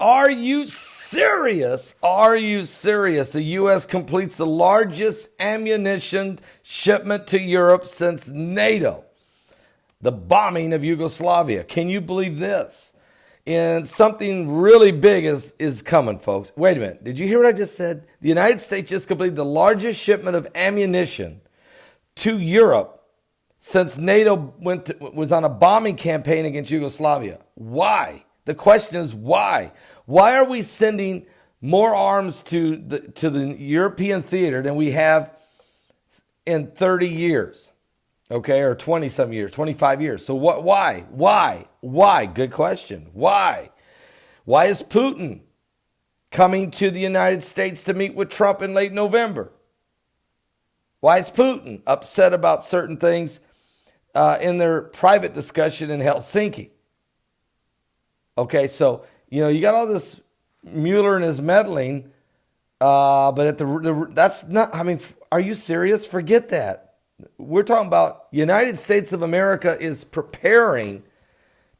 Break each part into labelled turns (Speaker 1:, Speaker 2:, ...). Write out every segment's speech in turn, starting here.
Speaker 1: Are you serious? Are you serious? The U.S. completes the largest ammunition shipment to Europe since NATO, the bombing of Yugoslavia. Can you believe this? And something really big is coming, folks. Wait a minute. Did you hear what I just said? The United States just completed the largest shipment of ammunition to Europe since NATO was on a bombing campaign against Yugoslavia. Why? The question is why? Why are we sending more arms to the European theater than we have in 30 years? Okay, or 20-some years, 25 years. So what? Why? Why? Good question. Why? Why is Putin coming to the United States to meet with Trump in late November? Why is Putin upset about certain things in their private discussion in Helsinki? Okay, so, you got all this Mueller and his meddling, but that's not, are you serious? Forget that. We're talking about United States of America is preparing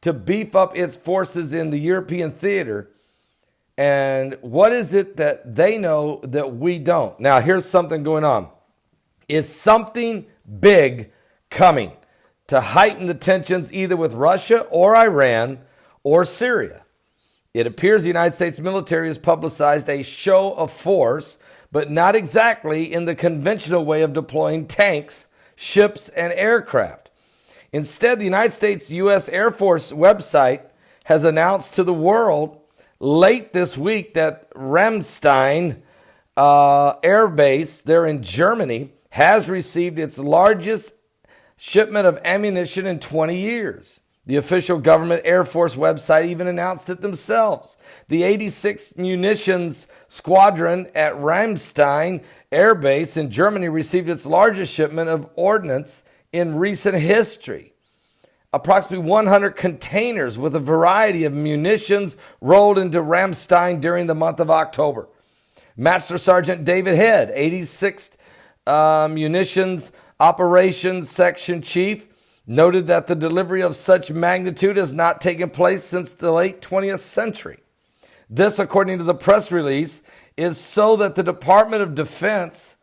Speaker 1: to beef up its forces in the European theater. And what is it that they know that we don't? Now, here's something going on. Is something big coming to heighten the tensions either with Russia or Iran or Syria? It appears the United States military has publicized a show of force, but not exactly in the conventional way of deploying tanks, ships, and aircraft. Instead, the United States U.S. Air Force website has announced to the world late this week that Ramstein Air Base there in Germany has received its largest shipment of ammunition in 20 years. The official government Air Force website even announced it themselves. The 86th Munitions Squadron at Ramstein Air Base in Germany received its largest shipment of ordnance in recent history. Approximately 100 containers with a variety of munitions rolled into Ramstein during the month of October. Master Sergeant David Head, 86th Munitions Operations Section Chief, noted that the delivery of such magnitude has not taken place since the late 20th century. This, according to the press release, is so that the Department of Defense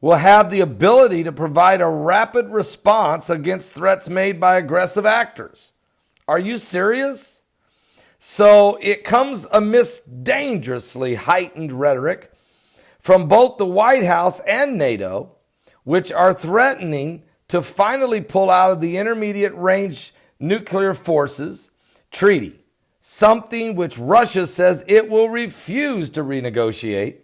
Speaker 1: will have the ability to provide a rapid response against threats made by aggressive actors. Are you serious? So it comes amidst dangerously heightened rhetoric from both the White House and NATO, which are threatening to finally pull out of the Intermediate Range Nuclear Forces Treaty, something which Russia says it will refuse to renegotiate.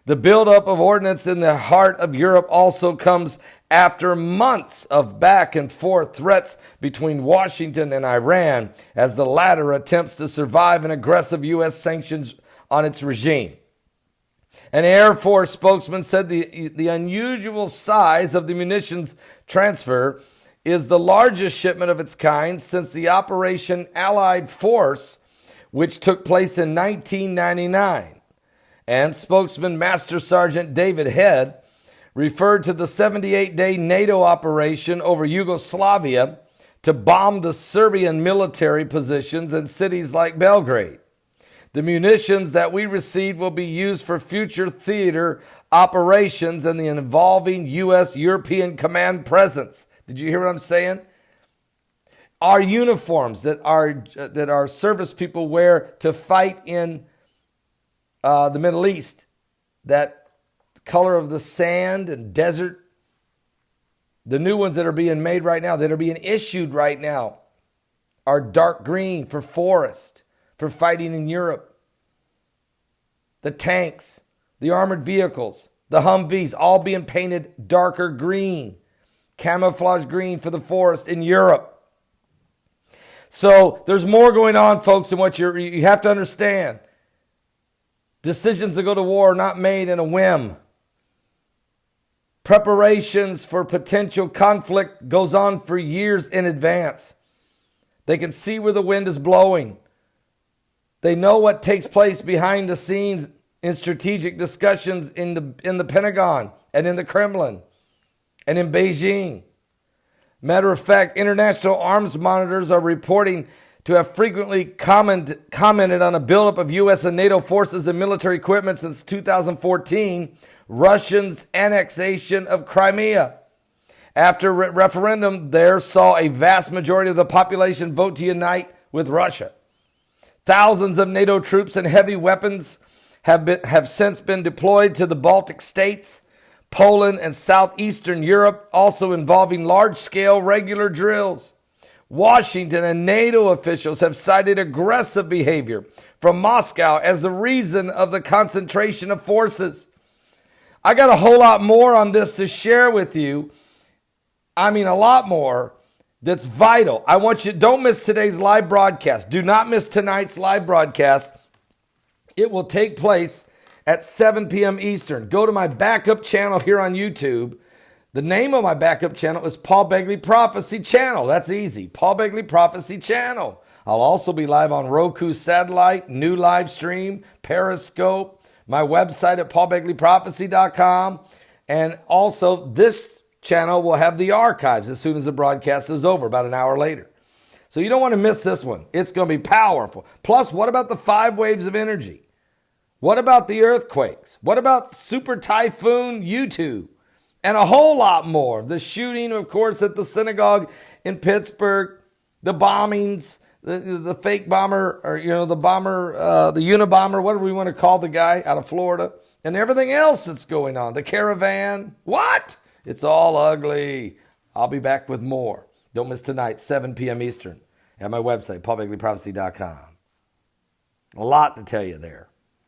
Speaker 1: The buildup of ordnance in the heart of Europe also comes after months of back and forth threats between Washington and Iran as the latter attempts to survive an aggressive U.S. sanctions on its regime. An Air Force spokesman said the unusual size of the munitions transfer is the largest shipment of its kind since the Operation Allied Force, which took place in 1999. And spokesman Master Sergeant David Head referred to the 78-day NATO operation over Yugoslavia to bomb the Serbian military positions in cities like Belgrade. The munitions that we received will be used for future theater operations and the involving U.S. European command presence. Did you hear what I'm saying? Our uniforms that our service people wear to fight in the Middle East, that color of the sand and desert, the new ones that are being made right now, that are being issued right now, are dark green for forest, for fighting in Europe. The tanks, the armored vehicles, the Humvees, all being painted darker green, camouflage green for the forest in Europe. So there's more going on, folks, than what you have to understand. Decisions to go to war are not made in a whim. Preparations for potential conflict goes on for years in advance. They can see where the wind is blowing. They know what takes place behind the scenes in strategic discussions in the Pentagon and in the Kremlin and in Beijing. Matter of fact, international arms monitors are reporting to have frequently commented on a buildup of U.S. and NATO forces and military equipment since 2014, Russia's annexation of Crimea. After referendum there saw a vast majority of the population vote to unite with Russia. Thousands of NATO troops and heavy weapons have since been deployed to the Baltic states, Poland, and southeastern Europe, also involving large-scale regular drills. Washington and NATO officials have cited aggressive behavior from Moscow as the reason of the concentration of forces. I got a whole lot more on this to share with you. I mean, a lot more that's vital. I want you, don't miss today's live broadcast. Do not miss tonight's live broadcast. It will take place at 7 p.m. Eastern. Go to my backup channel here on YouTube. The name of my backup channel is Paul Begley Prophecy Channel. That's easy. Paul Begley Prophecy Channel. I'll also be live on Roku Satellite, new live stream, Periscope, my website at paulbegleyprophecy.com. And also this channel will have the archives as soon as the broadcast is over, about an hour later. So you don't want to miss this one. It's going to be powerful. Plus, what about the 5 waves of energy? What about the earthquakes? What about Super Typhoon U2? And a whole lot more. The shooting, of course, at the synagogue in Pittsburgh, the bombings, the fake bomber, or, the bomber, the Unabomber, whatever we want to call the guy out of Florida, and everything else that's going on. The caravan. What? It's all ugly. I'll be back with more. Don't miss tonight, 7 p.m. Eastern, at my website, paulbegleyprophecy.com. A lot to tell you there.